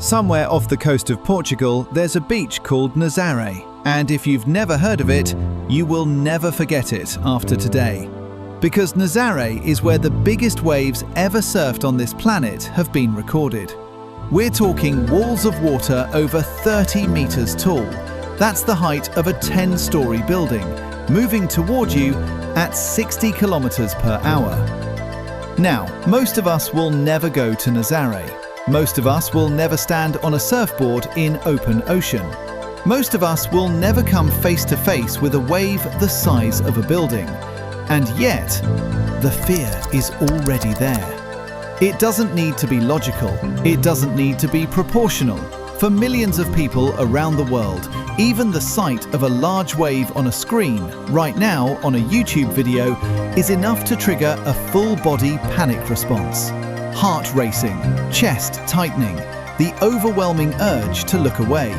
Somewhere off the coast of Portugal, there's a beach called Nazaré, and if you've never heard of it, you will never forget it after today. Because Nazaré is where the biggest waves ever surfed on this planet have been recorded. We're talking walls of water over 30 meters tall. That's the height of a 10-story building, moving toward you at 60 kilometers per hour. Now, most of us will never go to Nazaré. Most of us will never stand on a surfboard in open ocean. Most of us will never come face to face with a wave the size of a building. And yet, the fear is already there. It doesn't need to be logical. It doesn't need to be proportional. For millions of people around the world, even the sight of a large wave on a screen right now on a YouTube video is enough to trigger a full-body panic response. Heart racing, chest tightening, the overwhelming urge to look away.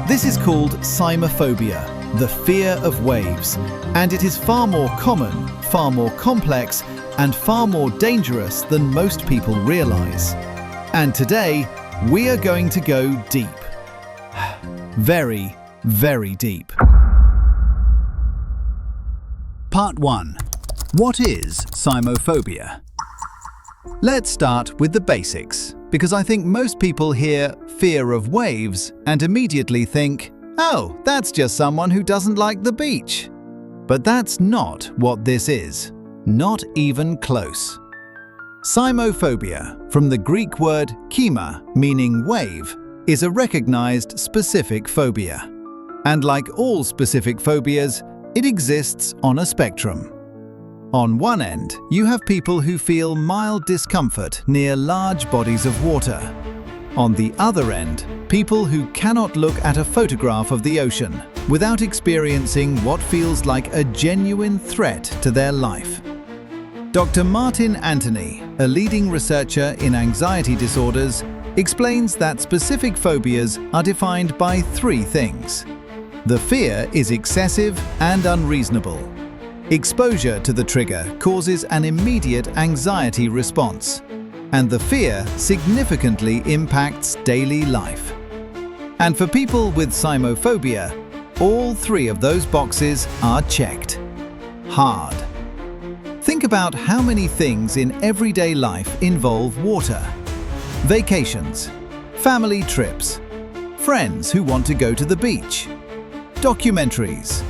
This is called cymophobia, the fear of waves, and it is far more common, far more complex, and far more dangerous than most people realize. And today, we are going to go deep. Very, very deep. Part 1. What is cymophobia? Let's start with the basics, because I think most people hear fear of waves and immediately think, oh, that's just someone who doesn't like the beach. But that's not what this is. Not even close. Cymophobia, from the Greek word kyma, meaning wave, is a recognized specific phobia. And like all specific phobias, it exists on a spectrum. On one end, you have people who feel mild discomfort near large bodies of water. On the other end, people who cannot look at a photograph of the ocean without experiencing what feels like a genuine threat to their life. Dr. Martin Antony, a leading researcher in anxiety disorders, explains that specific phobias are defined by 3 things. The fear is excessive and unreasonable. Exposure to the trigger causes an immediate anxiety response, and the fear significantly impacts daily life. And for people with cymophobia, all 3 of those boxes are checked. Hard. Think about how many things in everyday life involve water. Vacations, family trips, friends who want to go to the beach, documentaries,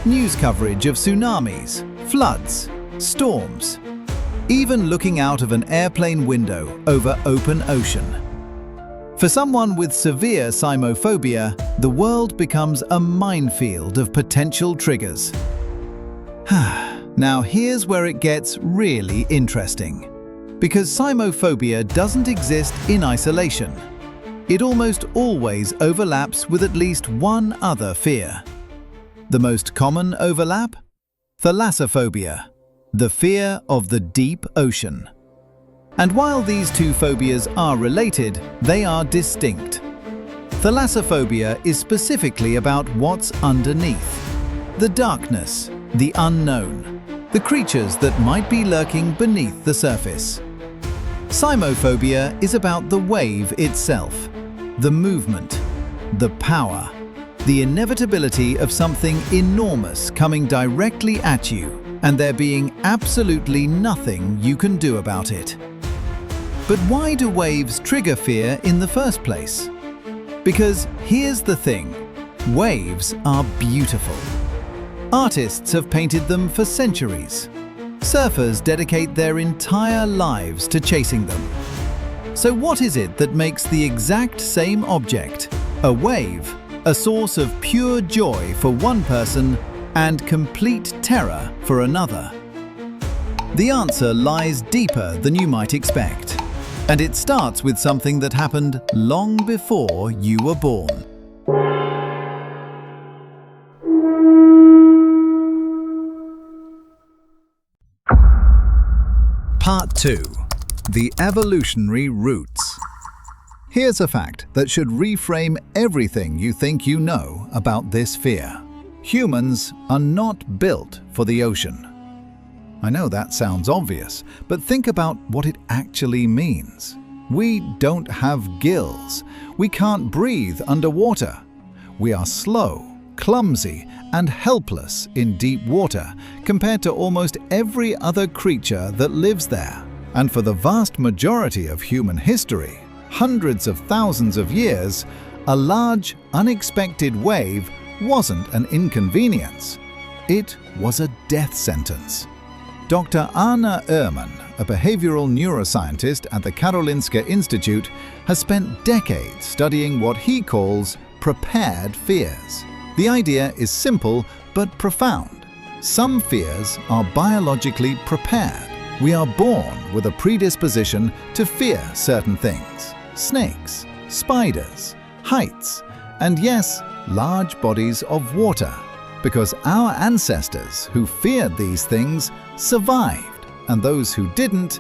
news coverage of tsunamis, floods, storms, even looking out of an airplane window over open ocean. For someone with severe cymophobia, the world becomes a minefield of potential triggers. Now here's where it gets really interesting. Because cymophobia doesn't exist in isolation. It almost always overlaps with at least one other fear. The most common overlap? Thalassophobia, the fear of the deep ocean. And while these 2 phobias are related, they are distinct. Thalassophobia is specifically about what's underneath. The darkness, the unknown, the creatures that might be lurking beneath the surface. Cymophobia is about the wave itself, the movement, the power, the inevitability of something enormous coming directly at you, and there being absolutely nothing you can do about it. But why do waves trigger fear in the first place? Because here's the thing, waves are beautiful. Artists have painted them for centuries. Surfers dedicate their entire lives to chasing them. So what is it that makes the exact same object, a wave, a source of pure joy for one person and complete terror for another? The answer lies deeper than you might expect. And it starts with something that happened long before you were born. Part 2. The evolutionary roots. Here's a fact that should reframe everything you think you know about this fear. Humans are not built for the ocean. I know that sounds obvious, but think about what it actually means. We don't have gills. We can't breathe underwater. We are slow, clumsy, and helpless in deep water compared to almost every other creature that lives there. And for the vast majority of human history, hundreds of thousands of years, a large, unexpected wave wasn't an inconvenience. It was a death sentence. Dr. Anna Ehrman, a behavioral neuroscientist at the Karolinska Institute, has spent decades studying what he calls prepared fears. The idea is simple but profound. Some fears are biologically prepared. We are born with a predisposition to fear certain things: snakes, spiders, heights, and yes, large bodies of water, because our ancestors who feared these things survived, and those who didn't.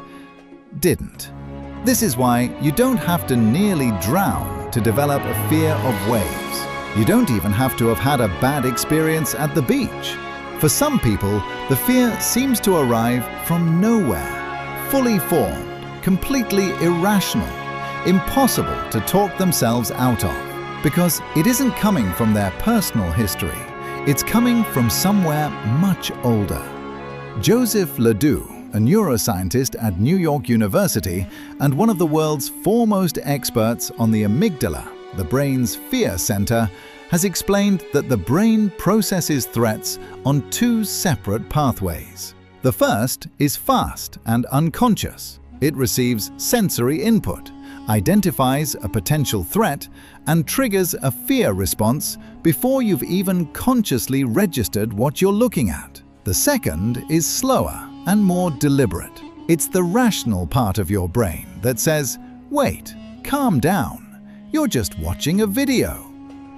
This is why you don't have to nearly drown to develop a fear of waves. You don't even have to have had a bad experience at the beach. For some people, the fear seems to arrive from nowhere, fully formed, completely irrational, impossible to talk themselves out of, because it isn't coming from their personal history. It's coming from somewhere much older. Joseph Ledoux, a neuroscientist at New York University and one of the world's foremost experts on the amygdala, the brain's fear center, has explained that the brain processes threats on two separate pathways. The first is fast and unconscious. It receives sensory input, identifies a potential threat, and triggers a fear response before you've even consciously registered what you're looking at. The second is slower and more deliberate. It's the rational part of your brain that says, "Wait, calm down, you're just watching a video."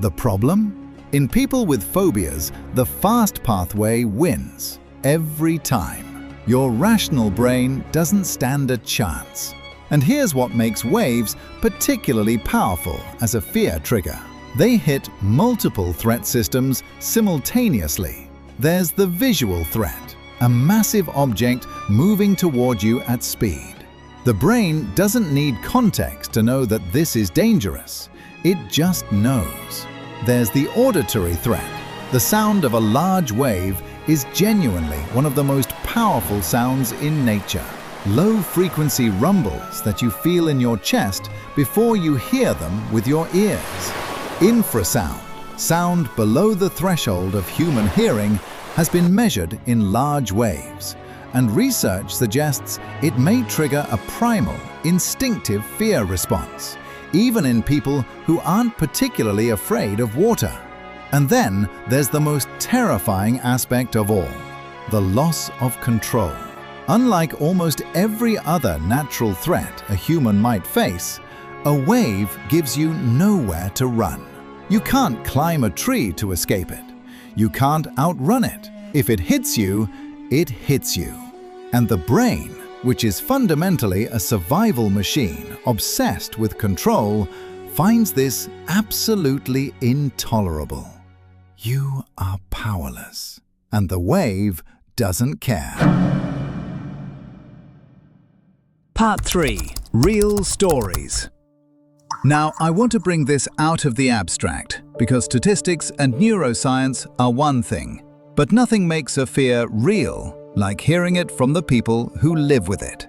The problem? In people with phobias, the fast pathway wins every time. Your rational brain doesn't stand a chance. And here's what makes waves particularly powerful as a fear trigger. They hit multiple threat systems simultaneously. There's the visual threat, a massive object moving toward you at speed. The brain doesn't need context to know that this is dangerous. It just knows. There's the auditory threat. The sound of a large wave is genuinely one of the most powerful sounds in nature. Low-frequency rumbles that you feel in your chest before you hear them with your ears. Infrasound, sound below the threshold of human hearing, has been measured in large waves, and research suggests it may trigger a primal, instinctive fear response, even in people who aren't particularly afraid of water. And then there's the most terrifying aspect of all, the loss of control. Unlike almost every other natural threat a human might face, a wave gives you nowhere to run. You can't climb a tree to escape it. You can't outrun it. If it hits you, it hits you. And the brain, which is fundamentally a survival machine obsessed with control, finds this absolutely intolerable. You are powerless, and the wave doesn't care. Part 3. Real Stories. Now, I want to bring this out of the abstract, because statistics and neuroscience are one thing, but nothing makes a fear real like hearing it from the people who live with it.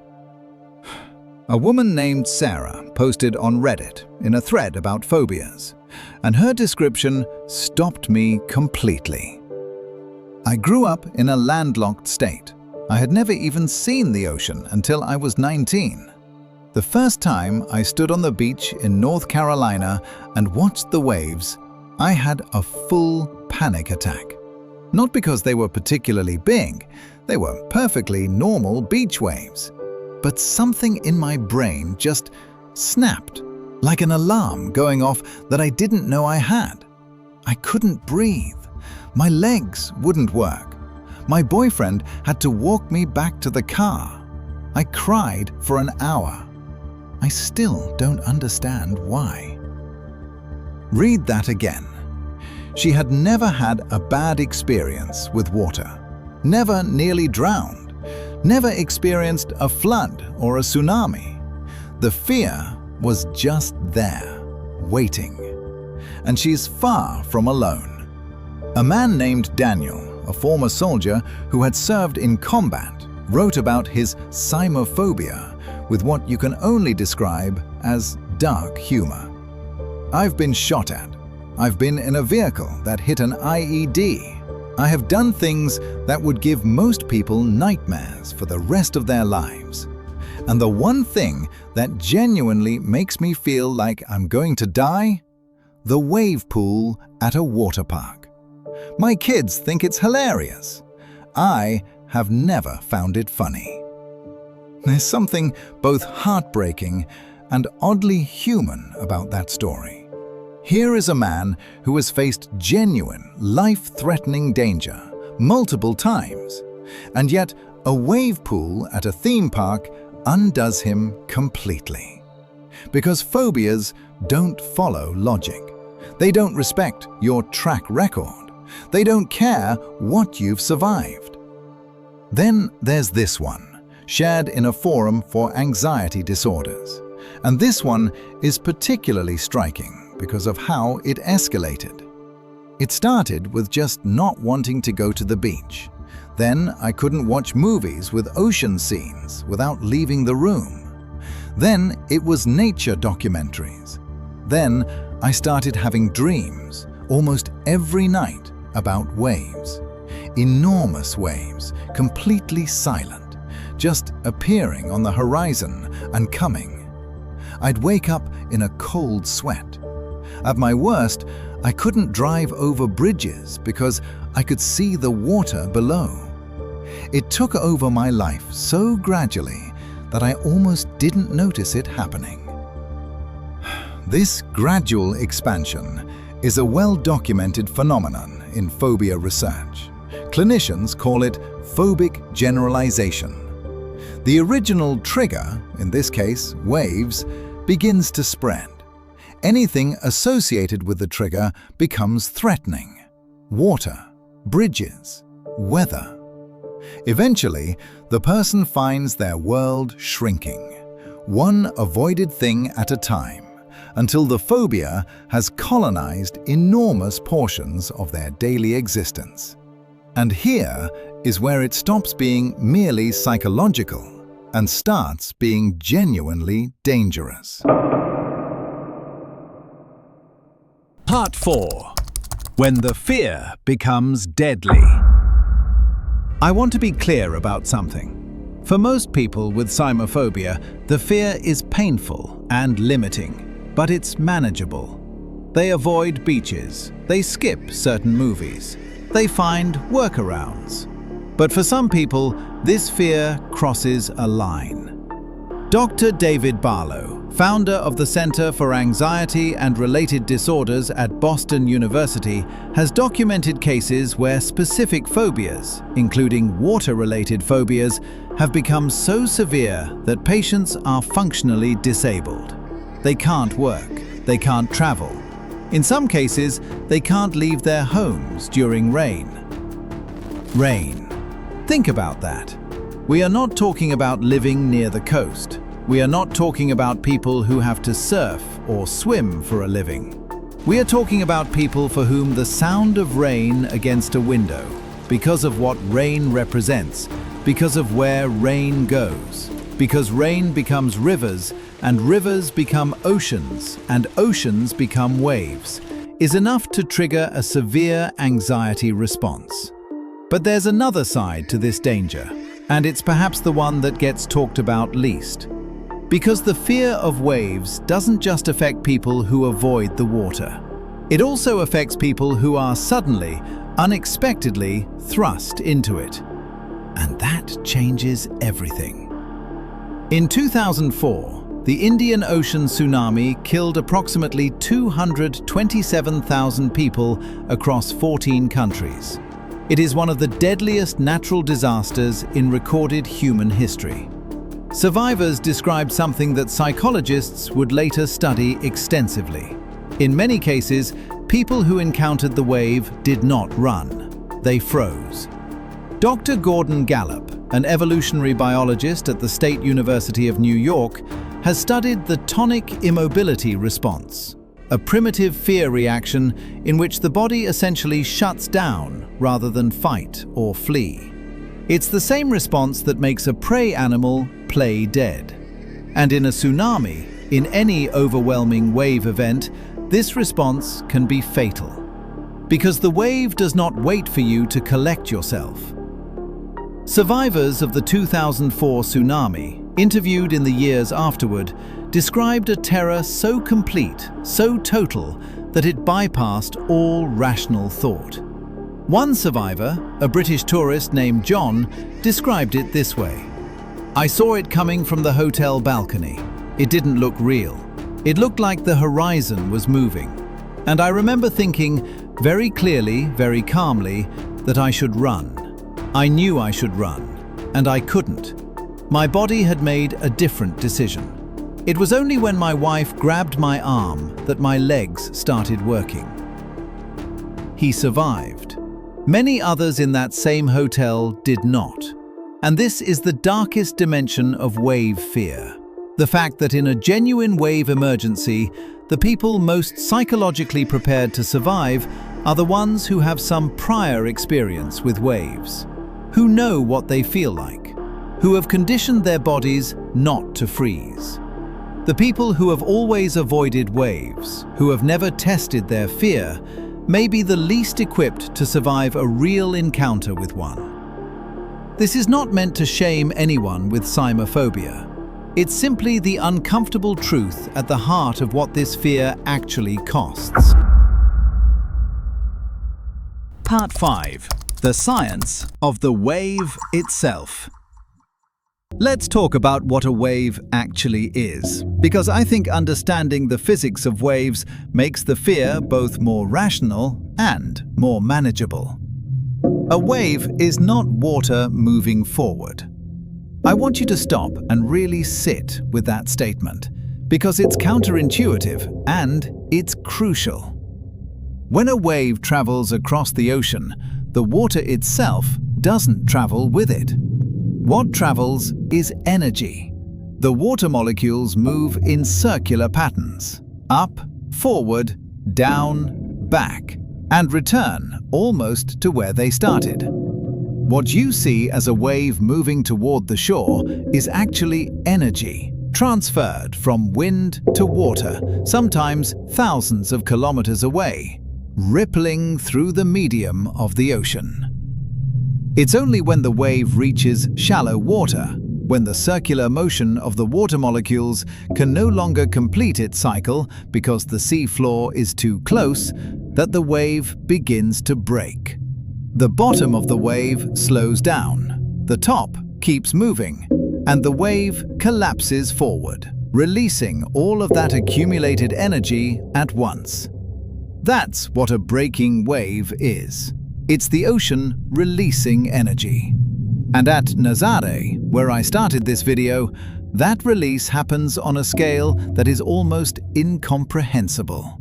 A woman named Sarah posted on Reddit in a thread about phobias, and her description stopped me completely. I grew up in a landlocked state. I had never even seen the ocean until I was 19. The first time I stood on the beach in North Carolina and watched the waves, I had a full panic attack. Not because they were particularly big, they were perfectly normal beach waves. But something in my brain just snapped, like an alarm going off that I didn't know I had. I couldn't breathe. My legs wouldn't work. My boyfriend had to walk me back to the car. I cried for an hour. I still don't understand why. Read that again. She had never had a bad experience with water, never nearly drowned, never experienced a flood or a tsunami. The fear was just there, waiting. And she's far from alone. A man named Daniel, a former soldier who had served in combat, wrote about his cymophobia with what you can only describe as dark humor. I've been shot at. I've been in a vehicle that hit an IED. I have done things that would give most people nightmares for the rest of their lives. And the one thing that genuinely makes me feel like I'm going to die? The wave pool at a water park. My kids think it's hilarious. I have never found it funny. There's something both heartbreaking and oddly human about that story. Here is a man who has faced genuine, life-threatening danger multiple times, and yet a wave pool at a theme park undoes him completely. Because phobias don't follow logic. They don't respect your track record. They don't care what you've survived. Then there's this one, shared in a forum for anxiety disorders. And this one is particularly striking because of how it escalated. It started with just not wanting to go to the beach. Then I couldn't watch movies with ocean scenes without leaving the room. Then it was nature documentaries. Then I started having dreams almost every night about waves. Enormous waves, completely silent, just appearing on the horizon and coming. I'd wake up in a cold sweat. At my worst, I couldn't drive over bridges because I could see the water below. It took over my life so gradually that I almost didn't notice it happening. This gradual expansion is a well-documented phenomenon in phobia research. Clinicians call it phobic generalization. The original trigger, in this case waves, begins to spread. Anything associated with the trigger becomes threatening. Water, bridges, weather. Eventually, the person finds their world shrinking, one avoided thing at a time, until the phobia has colonized enormous portions of their daily existence. And here is where it stops being merely psychological and starts being genuinely dangerous. Part 4. When the fear becomes deadly. I want to be clear about something. For most people with cymophobia, the fear is painful and limiting, but it's manageable. They avoid beaches, they skip certain movies, they find workarounds. But for some people, this fear crosses a line. Dr. David Barlow, founder of the Center for Anxiety and Related Disorders at Boston University, has documented cases where specific phobias, including water-related phobias, have become so severe that patients are functionally disabled. They can't work, they can't travel. In some cases, they can't leave their homes during rain. Rain. Think about that. We are not talking about living near the coast. We are not talking about people who have to surf or swim for a living. We are talking about people for whom the sound of rain against a window, because of what rain represents, because of where rain goes, because rain becomes rivers, and rivers become oceans, and oceans become waves, is enough to trigger a severe anxiety response. But there's another side to this danger, and it's perhaps the one that gets talked about least. Because the fear of waves doesn't just affect people who avoid the water. It also affects people who are suddenly, unexpectedly thrust into it. And that changes everything. In 2004, the Indian Ocean tsunami killed approximately 227,000 people across 14 countries. It is one of the deadliest natural disasters in recorded human history. Survivors described something that psychologists would later study extensively. In many cases, people who encountered the wave did not run. They froze. Dr. Gordon Gallup, an evolutionary biologist at the State University of New York, has studied the tonic immobility response, a primitive fear reaction in which the body essentially shuts down rather than fight or flee. It's the same response that makes a prey animal play dead. And in a tsunami, in any overwhelming wave event, this response can be fatal. Because the wave does not wait for you to collect yourself. Survivors of the 2004 tsunami, interviewed in the years afterward, described a terror so complete, so total, that it bypassed all rational thought. One survivor, a British tourist named John, described it this way. "I saw it coming from the hotel balcony. It didn't look real. It looked like the horizon was moving. And I remember thinking very clearly, very calmly, that I should run. I knew I should run, and I couldn't. My body had made a different decision. It was only when my wife grabbed my arm that my legs started working." He survived. Many others in that same hotel did not. And this is the darkest dimension of wave fear. The fact that in a genuine wave emergency, the people most psychologically prepared to survive are the ones who have some prior experience with waves, who know what they feel like, who have conditioned their bodies not to freeze. The people who have always avoided waves, who have never tested their fear, may be the least equipped to survive a real encounter with one. This is not meant to shame anyone with cymophobia. It's simply the uncomfortable truth at the heart of what this fear actually costs. Part 5. The science of the wave itself. Let's talk about what a wave actually is, because I think understanding the physics of waves makes the fear both more rational and more manageable. A wave is not water moving forward. I want you to stop and really sit with that statement, because it's counterintuitive and it's crucial. When a wave travels across the ocean, the water itself doesn't travel with it. What travels is energy. The water molecules move in circular patterns, up, forward, down, back, and return almost to where they started. What you see as a wave moving toward the shore is actually energy, transferred from wind to water, sometimes thousands of kilometers away, rippling through the medium of the ocean. It's only when the wave reaches shallow water, when the circular motion of the water molecules can no longer complete its cycle because the sea floor is too close, that the wave begins to break. The bottom of the wave slows down, the top keeps moving, and the wave collapses forward, releasing all of that accumulated energy at once. That's what a breaking wave is. It's the ocean releasing energy. And at Nazaré, where I started this video, that release happens on a scale that is almost incomprehensible.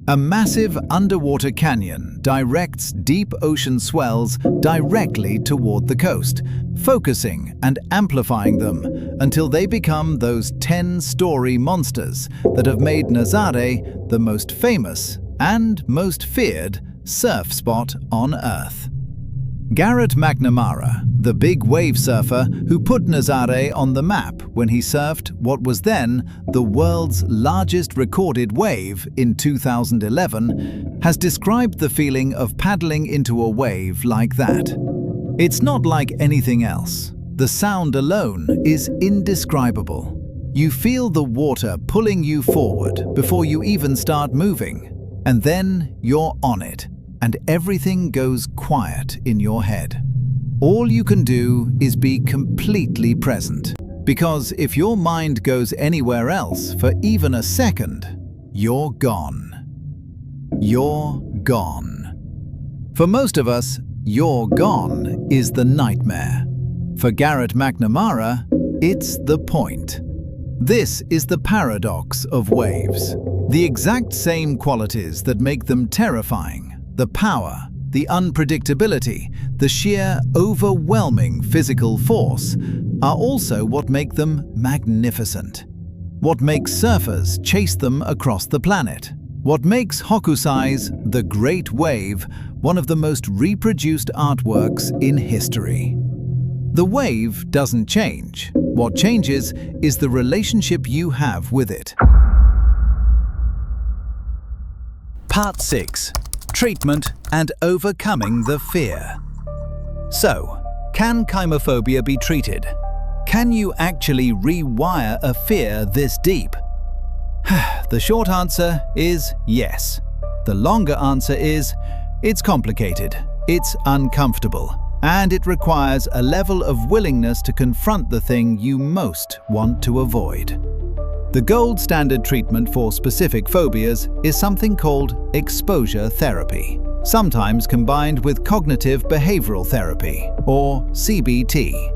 A massive underwater canyon directs deep ocean swells directly toward the coast, focusing and amplifying them until they become those 10-story monsters that have made Nazaré the most famous and most feared surf spot on Earth. Garrett McNamara, the big wave surfer who put Nazaré on the map when he surfed what was then the world's largest recorded wave in 2011, has described the feeling of paddling into a wave like that. It's not like anything else. The sound alone is indescribable. You feel the water pulling you forward before you even start moving, and then you're on it. And everything goes quiet in your head. All you can do is be completely present, because if your mind goes anywhere else for even a second, you're gone. You're gone. For most of us, you're gone is the nightmare. For Garrett McNamara, it's the point. This is the paradox of waves. The exact same qualities that make them terrifying, the power, the unpredictability, the sheer overwhelming physical force, are also what make them magnificent. What makes surfers chase them across the planet? What makes Hokusai's The Great Wave one of the most reproduced artworks in history? The wave doesn't change. What changes is the relationship you have with it. Part 6. Treatment and overcoming the fear. So, can cymophobia be treated? Can you actually rewire a fear this deep? The short answer is yes. The longer answer is, it's complicated, it's uncomfortable, and it requires a level of willingness to confront the thing you most want to avoid. The gold standard treatment for specific phobias is something called exposure therapy, sometimes combined with cognitive behavioral therapy, or CBT.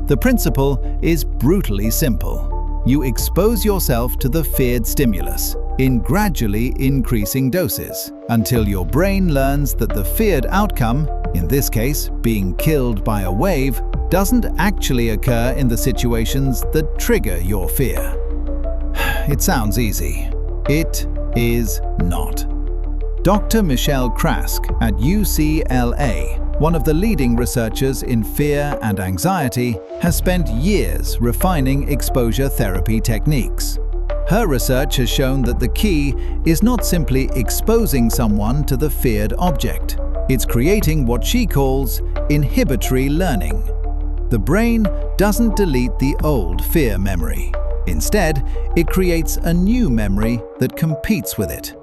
The principle is brutally simple. You expose yourself to the feared stimulus in gradually increasing doses until your brain learns that the feared outcome, in this case being killed by a wave, doesn't actually occur in the situations that trigger your fear. It sounds easy. It is not. Dr. Michelle Krask at UCLA, one of the leading researchers in fear and anxiety, has spent years refining exposure therapy techniques. Her research has shown that the key is not simply exposing someone to the feared object. It's creating what she calls inhibitory learning. The brain doesn't delete the old fear memory. Instead, it creates a new memory that competes with it.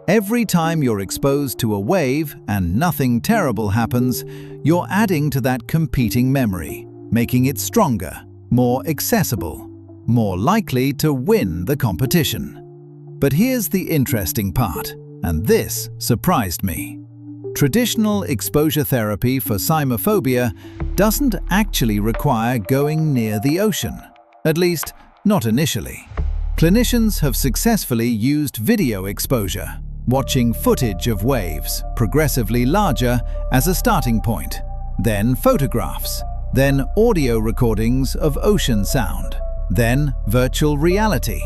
Every time you're exposed to a wave and nothing terrible happens, you're adding to that competing memory, making it stronger, more accessible, more likely to win the competition. But here's the interesting part, and this surprised me. Traditional exposure therapy for cymophobia doesn't actually require going near the ocean, at least not initially. Clinicians have successfully used video exposure, watching footage of waves progressively larger as a starting point, then photographs, then audio recordings of ocean sound, then virtual reality,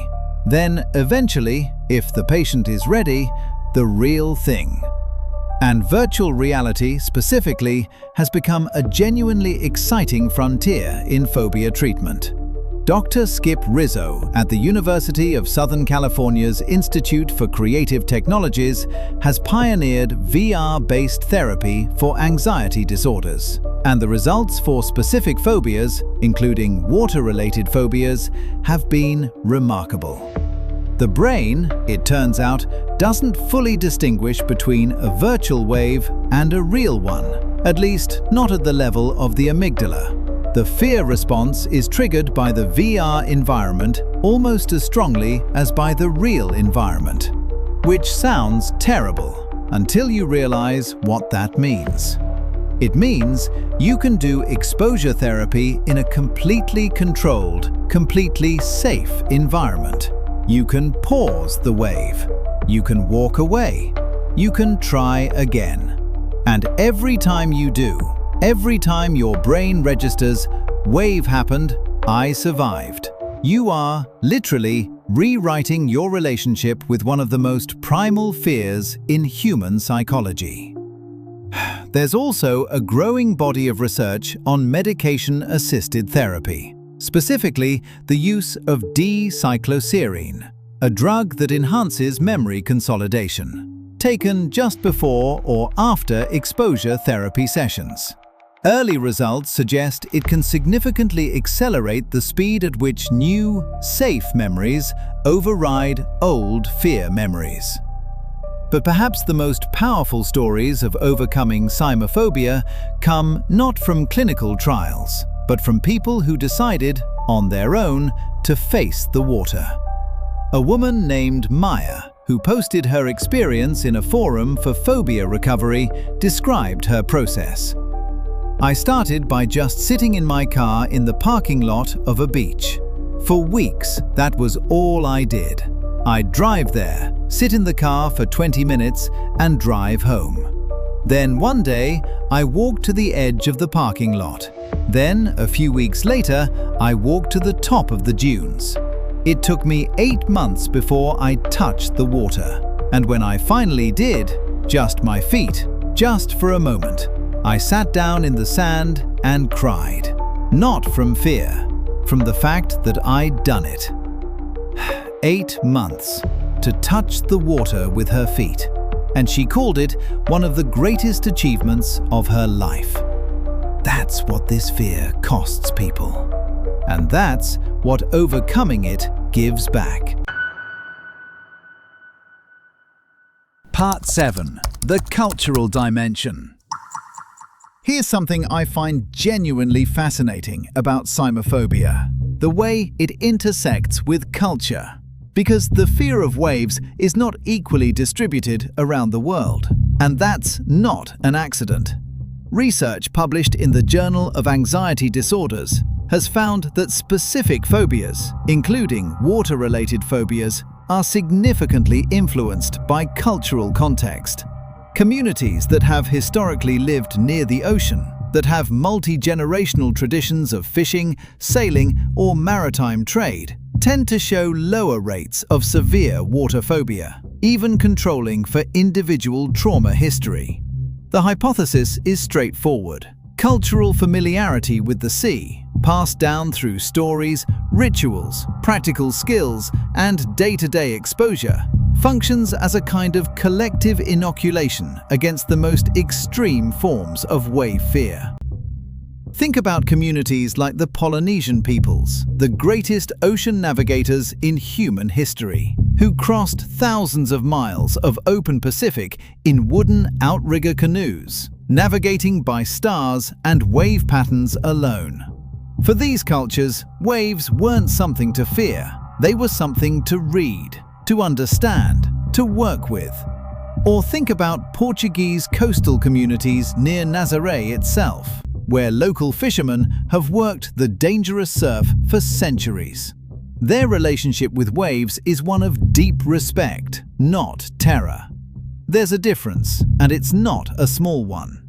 then eventually, if the patient is ready, the real thing. And virtual reality specifically has become a genuinely exciting frontier in phobia treatment. Dr. Skip Rizzo at the University of Southern California's Institute for Creative Technologies has pioneered VR-based therapy for anxiety disorders. And the results for specific phobias, including water-related phobias, have been remarkable. The brain, it turns out, doesn't fully distinguish between a virtual wave and a real one, at least not at the level of the amygdala. The fear response is triggered by the VR environment almost as strongly as by the real environment, which sounds terrible until you realize what that means. It means you can do exposure therapy in a completely controlled, completely safe environment. You can pause the wave. You can walk away. You can try again. And every time you do, every time your brain registers, "Wave happened, I survived," you are literally rewriting your relationship with one of the most primal fears in human psychology. There's also a growing body of research on medication-assisted therapy, specifically the use of D-cycloserine, a drug that enhances memory consolidation, taken just before or after exposure therapy sessions. Early results suggest it can significantly accelerate the speed at which new, safe memories override old fear memories. But perhaps the most powerful stories of overcoming cymophobia come not from clinical trials, but from people who decided, on their own, to face the water. A woman named Maya, who posted her experience in a forum for phobia recovery, described her process. "I started by just sitting in my car in the parking lot of a beach. For weeks, that was all I did. I'd drive there, sit in the car for 20 minutes, and drive home. Then one day, I walked to the edge of the parking lot. Then, a few weeks later, I walked to the top of the dunes. It took me 8 months before I touched the water. And when I finally did, just my feet, just for a moment, I sat down in the sand and cried. Not from fear, from the fact that I'd done it. 8 months to touch the water with her feet, and she called it one of the greatest achievements of her life. That's what this fear costs people. And that's what overcoming it gives back. Part 7. The cultural dimension. Here's something I find genuinely fascinating about cymophobia: the way it intersects with culture. Because the fear of waves is not equally distributed around the world. And that's not an accident. Research published in the Journal of Anxiety Disorders has found that specific phobias, including water-related phobias, are significantly influenced by cultural context. Communities that have historically lived near the ocean, that have multi-generational traditions of fishing, sailing, or maritime trade, tend to show lower rates of severe water phobia, even controlling for individual trauma history. The hypothesis is straightforward. Cultural familiarity with the sea, passed down through stories, rituals, practical skills, and day-to-day exposure, functions as a kind of collective inoculation against the most extreme forms of wave fear. Think about communities like the Polynesian peoples, the greatest ocean navigators in human history, who crossed thousands of miles of open Pacific in wooden outrigger canoes, navigating by stars and wave patterns alone. For these cultures, waves weren't something to fear. They were something to read, to understand, to work with. Or think about Portuguese coastal communities near Nazaré itself, where local fishermen have worked the dangerous surf for centuries. Their relationship with waves is one of deep respect, not terror. There's a difference, and it's not a small one.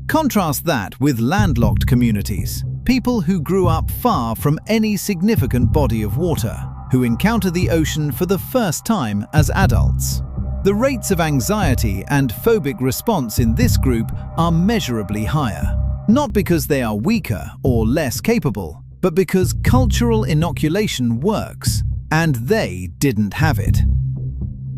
Contrast that with landlocked communities, people who grew up far from any significant body of water, who encounter the ocean for the first time as adults. The rates of anxiety and phobic response in this group are measurably higher, not because they are weaker or less capable, but because cultural inoculation works, and they didn't have it.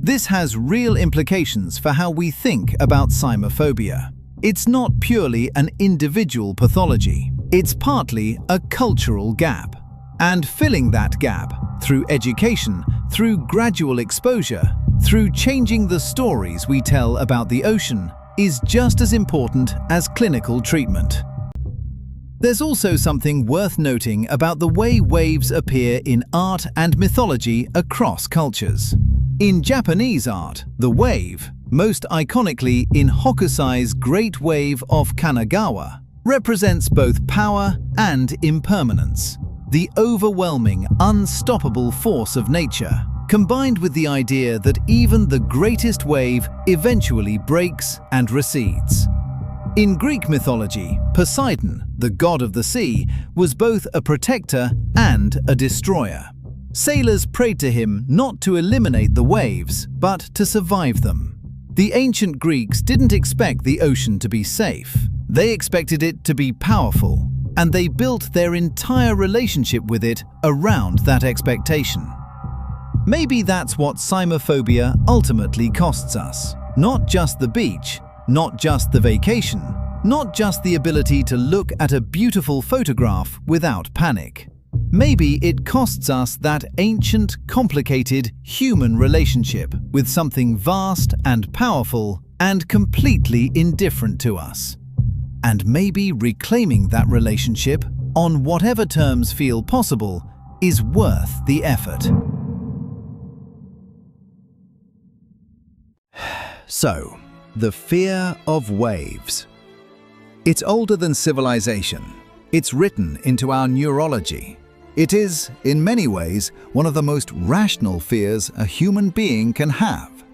This has real implications for how we think about cymophobia. It's not purely an individual pathology. It's partly a cultural gap. And filling that gap, through education, through gradual exposure, through changing the stories we tell about the ocean, is just as important as clinical treatment. There's also something worth noting about the way waves appear in art and mythology across cultures. In Japanese art, the wave, most iconically in Hokusai's Great Wave of Kanagawa, represents both power and impermanence. The overwhelming, unstoppable force of nature, combined with the idea that even the greatest wave eventually breaks and recedes. In Greek mythology, Poseidon, the god of the sea, was both a protector and a destroyer. Sailors prayed to him not to eliminate the waves, but to survive them. The ancient Greeks didn't expect the ocean to be safe. They expected it to be powerful, and they built their entire relationship with it around that expectation. Maybe that's what cymophobia ultimately costs us. Not just the beach, not just the vacation, not just the ability to look at a beautiful photograph without panic. Maybe it costs us that ancient, complicated human relationship with something vast and powerful and completely indifferent to us. And maybe reclaiming that relationship, on whatever terms feel possible, is worth the effort. So, the fear of waves. It's older than civilization. It's written into our neurology. It is, in many ways, one of the most rational fears a human being can have,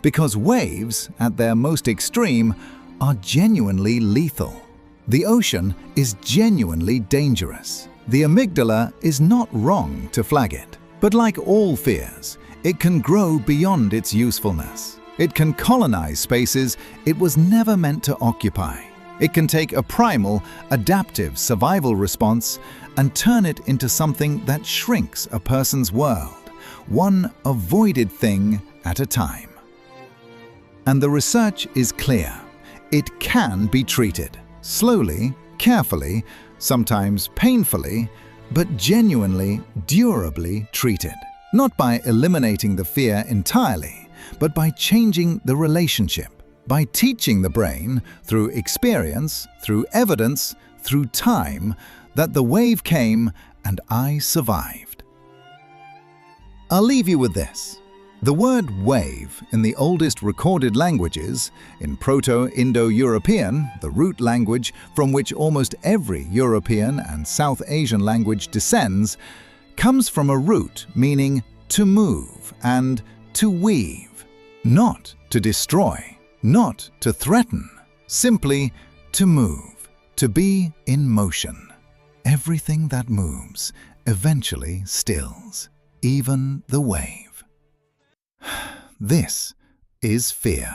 because waves, at their most extreme, are genuinely lethal. The ocean is genuinely dangerous. The amygdala is not wrong to flag it. But like all fears, it can grow beyond its usefulness. It can colonize spaces it was never meant to occupy. It can take a primal, adaptive survival response and turn it into something that shrinks a person's world, one avoided thing at a time. And the research is clear. It can be treated, slowly, carefully, sometimes painfully, but genuinely, durably treated. Not by eliminating the fear entirely, but by changing the relationship, by teaching the brain, through experience, through evidence, through time, that the wave came and I survived. I'll leave you with this. The word wave in the oldest recorded languages, in Proto-Indo-European, the root language from which almost every European and South Asian language descends, comes from a root meaning to move and to weave, not to destroy, not to threaten, simply to move, to be in motion. Everything that moves eventually stills, even the wave. This is fear.